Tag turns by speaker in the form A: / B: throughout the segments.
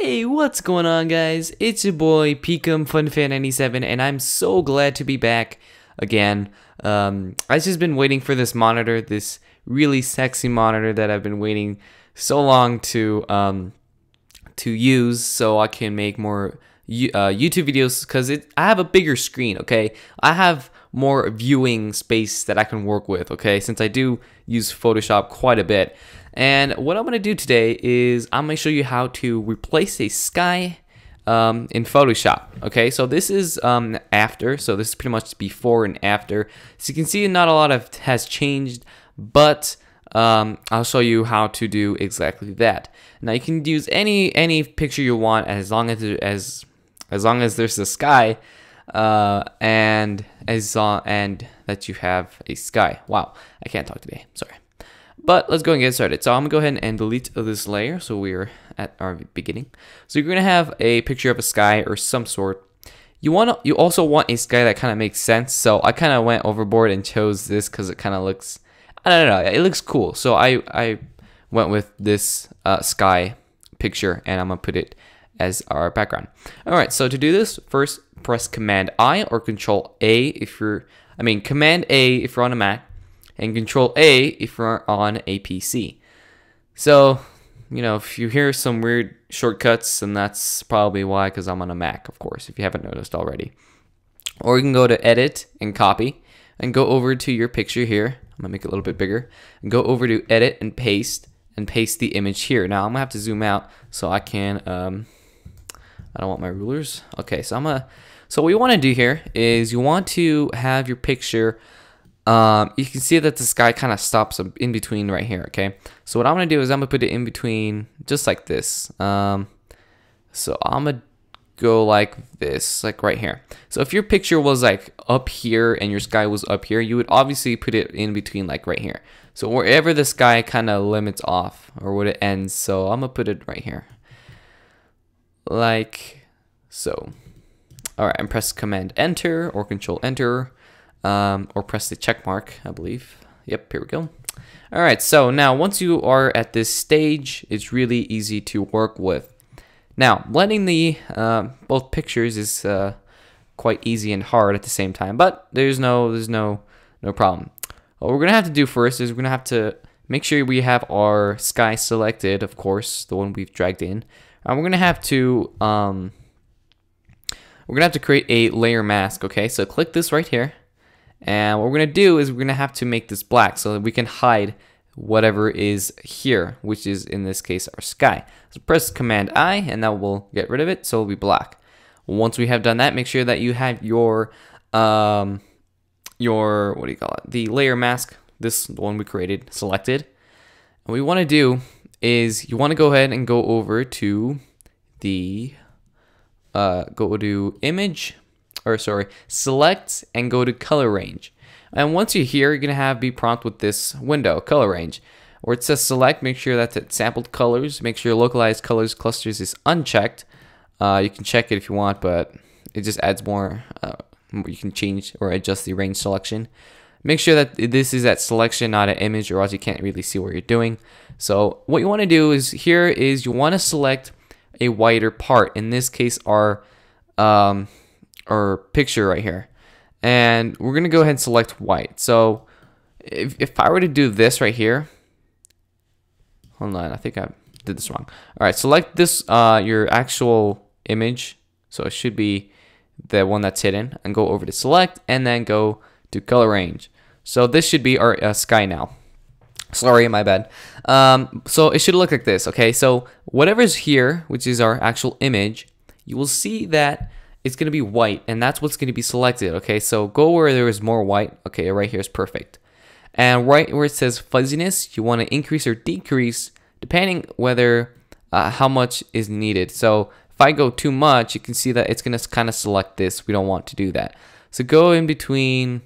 A: Hey, what's going on, guys? It's your boy Peak'emFunFan97, and I'm so glad to be back again. I've just been waiting for this monitor, this really sexy monitor that I've been waiting so long to use, so I can make more YouTube videos. Because I have a bigger screen, okay? I have more viewing space that I can work with, okay? Since I do use Photoshop quite a bit. And what I'm going to do today is I'm going to show you how to replace a sky in Photoshop. Okay, so this is after, so this is pretty much before and after. So you can see not a lot has changed, but I'll show you how to do exactly that. Now you can use any picture you want as long as there's a sky and that you have a sky. Wow, I can't talk today. Sorry. But let's go and get started. So I'm gonna go ahead and delete this layer. So we're at our beginning. So you're gonna have a picture of a sky or some sort. You also want a sky that kind of makes sense. So I kind of went overboard and chose this because it kind of looks, I don't know, it looks cool. So I went with this sky picture, and I'm gonna put it as our background. All right. So to do this, first press Command I or Control A Command A if you're on a Mac, and Control A if you're on a PC. So, you know, if you hear some weird shortcuts, then that's probably why, because I'm on a Mac, of course, if you haven't noticed already. Or you can go to Edit and Copy, and go over to your picture here. I'm gonna make it a little bit bigger, and go over to Edit and paste the image here. Now I'm gonna have to zoom out so I can. I don't want my rulers. Okay, so So what you want to do here is you want to have your picture. You can see that the sky kind of stops in between right here, okay? So what I'm going to do is I'm going to put it in between just like this. So I'm going to go like this, like right here. So if your picture was like up here and your sky was up here, you would obviously put it in between like right here. So wherever the sky kind of limits off or where it ends, so I'm going to put it right here. Like so. All right, and press Command Enter or Control Enter. Or press the check mark, I believe. Yep, here we go. All right, so now once you are at this stage, it's really easy to work with. Now, blending the both pictures is quite easy and hard at the same time, but there's no problem. What we're gonna have to do first is we're gonna have to make sure we have our sky selected, of course, the one we've dragged in. And we're gonna have to create a layer mask. Okay, so click this right here. And what we're going to do is we're going to have to make this black so that we can hide whatever is here, which is in this case our sky. So press Command I and that will get rid of it, so it'll be black. Once we have done that, make sure that you have your what do you call it? The layer mask, this one we created, selected. And what you want to do is you want to go ahead and go over to the select and go to color range. And once you're here, you're gonna be prompt with this window, color range, where it says select. Make sure that it's sampled colors. Make sure localized colors clusters is unchecked. You can check it if you want, but it just adds more. You can change or adjust the range selection. Make sure that this is at selection, not an image, or else you can't really see what you're doing. So what you want to do is you want to select a wider part. In this case, our picture right here, and we're gonna go ahead and select white. So if I were to do this right here, hold on, I think I did this wrong. All right, select this your actual image, so it should be the one that's hidden, and go over to select and then go to color range. So this should be our sky now. Sorry, my bad. So it should look like this. Okay, so whatever's here, which is our actual image, you will see that it's going to be white, and that's what's going to be selected. Okay, so go where there is more white. Okay, right here is perfect. And right where it says fuzziness, you want to increase or decrease depending whether how much is needed. So if I go too much, you can see that it's going to kind of select this. We don't want to do that. So go in between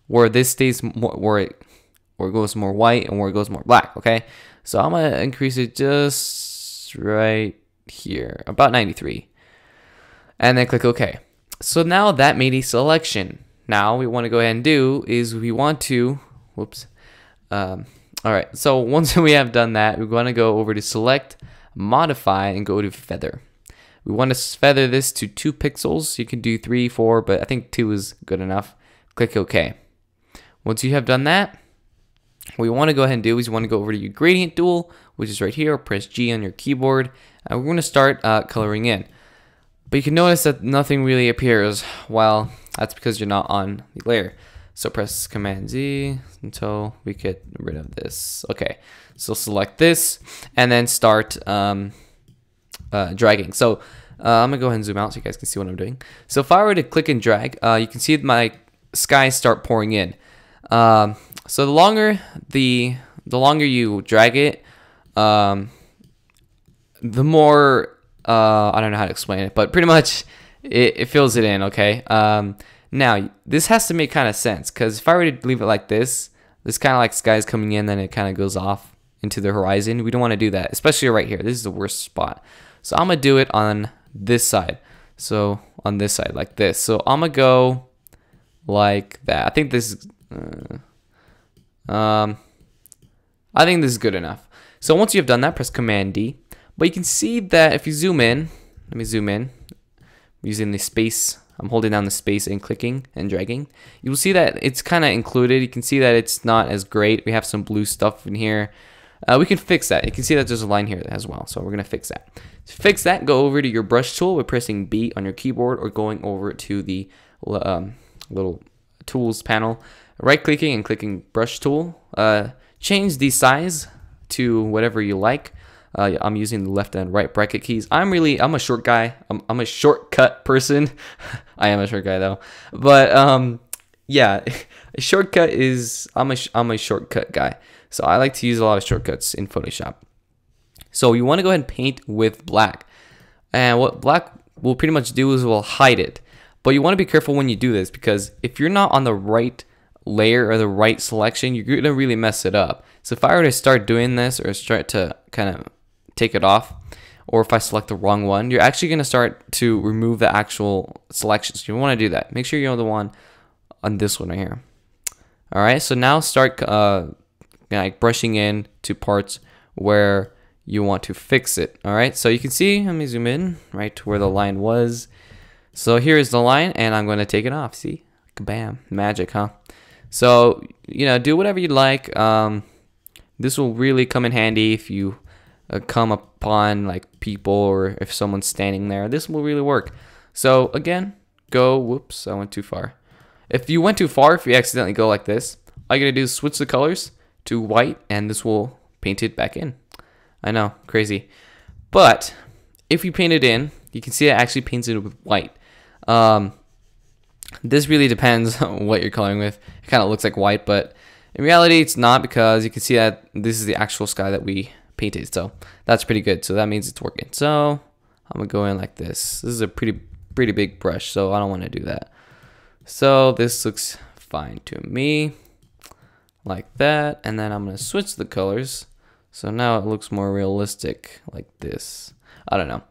A: where this stays more, where it goes more white and where it goes more black. Okay, so I'm going to increase it just right here, about 93. And then click OK. So now that made a selection. Now we want to go ahead and do is we want to, whoops. All right, so once we have done that, we're going to go over to select, modify, and go to feather. We want to feather this to 2 pixels. You can do 3, 4, but I think 2 is good enough. Click OK. Once you have done that, what you want to go ahead and do is you want to go over to your gradient tool, which is right here. Press G on your keyboard, and we're going to start coloring in. But you can notice that nothing really appears. Well, that's because you're not on the layer. So press Command Z until we get rid of this. Okay, so select this and then start dragging. So I'm gonna go ahead and zoom out so you guys can see what I'm doing. So if I were to click and drag, you can see my skies start pouring in. So the longer you drag it, the more I don't know how to explain it, but pretty much it fills it in. Okay. Now this has to make kind of sense, because if I were to leave it like this kind of like skies coming in, then it kind of goes off into the horizon. We don't want to do that, especially right here. This is the worst spot. So I'm gonna do it on this side. So on this side like this. So I'm gonna go like that. I think this is good enough. So once you've done that, press Command D. But you can see that if you zoom in, let me zoom in using the space. I'm holding down the space and clicking and dragging. You will see that it's kind of included. You can see that it's not as great. We have some blue stuff in here. We can fix that. You can see that there's a line here as well. So we're going to fix that. To fix that, go over to your brush tool by pressing B on your keyboard, or going over to the little tools panel, right clicking and clicking brush tool. Change the size to whatever you like. I'm using the left and right bracket keys. I'm a short guy. I'm a shortcut person. I am a short guy though. But yeah, a shortcut is I'm a shortcut guy. So I like to use a lot of shortcuts in Photoshop. So you want to go ahead and paint with black. And what black will pretty much do is will hide it. But you want to be careful when you do this, because if you're not on the right layer or the right selection, you're going to really mess it up. So if I were to start doing this, or start to kind of take it off, or if I select the wrong one, you're actually going to start to remove the actual selections. You want to do that. Make sure you're the one on this one right here. All right, so now start like brushing in to parts where you want to fix it. All right, so you can see, let me zoom in right to where the line was. So here's the line, and I'm going to take it off. See, bam, magic, huh? So do whatever you like. This will really come in handy if you come upon like people, or if someone's standing there. This will really work. So again, whoops, I went too far. If you went too far, if you accidentally go like this, all you gotta do is switch the colors to white, and this will paint it back in. I know, crazy. But if you paint it in, you can see it actually paints it with white. This really depends on what you're coloring with. It kind of looks like white, but in reality it's not, because you can see that this is the actual sky that we painted. So that's pretty good. So that means it's working. So I'm gonna go in like this. This is a pretty big brush, so I don't want to do that. So this looks fine to me, like that. And then I'm gonna switch the colors, so now it looks more realistic, like this. I don't know.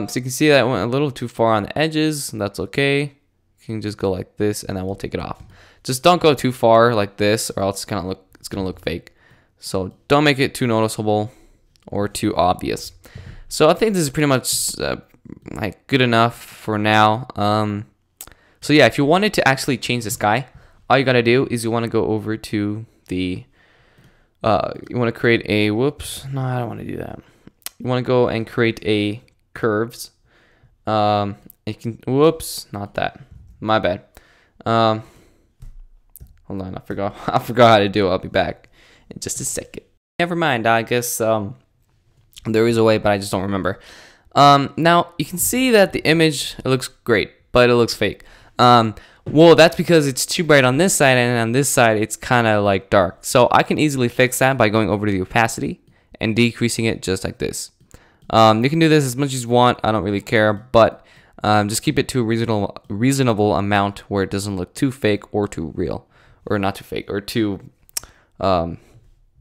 A: So you can see that I went a little too far on the edges, and that's okay. You can just go like this, and then we'll take it off. Just don't go too far like this, or else it's gonna look fake. So don't make it too noticeable or too obvious. So I think this is pretty much like good enough for now. So yeah, if you wanted to actually change the sky, all you gotta do is you want to go over to the you want to create a whoops. No, I don't want to do that. You want to go and create a curves. You can whoops, not that. My bad. Hold on, I forgot how to do it. I'll be back in just a second. Never mind. I guess there is a way, but I just don't remember. Now you can see that the image, it looks great, but it looks fake. Well, that's because it's too bright on this side, and on this side it's kind of like dark. So I can easily fix that by going over to the opacity and decreasing it just like this. You can do this as much as you want. I don't really care, but just keep it to a reasonable amount where it doesn't look too fake or too real, or not too fake, or too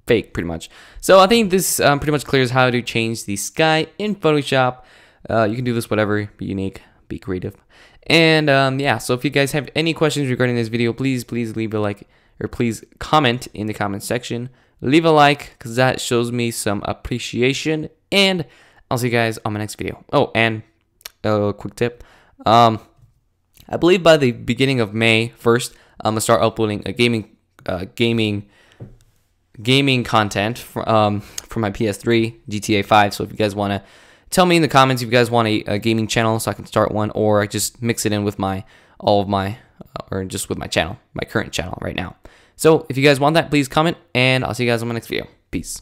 A: fake, pretty much. So I think this pretty much clears how to change the sky in Photoshop. You can do this whatever, be unique, be creative. And yeah, so if you guys have any questions regarding this video, please leave a like, or please comment in the comment section. Leave a like, because that shows me some appreciation, and I'll see you guys on my next video. Oh, and quick tip. I believe by the beginning of May 1st, I'm gonna start uploading a gaming content for my PS3 GTA 5. So if you guys want to tell me in the comments if you guys want a gaming channel, so I can start one, or I just mix it in with my just with my channel, my current channel right now. So if you guys want that, please comment, and I'll see you guys on my next video. Peace.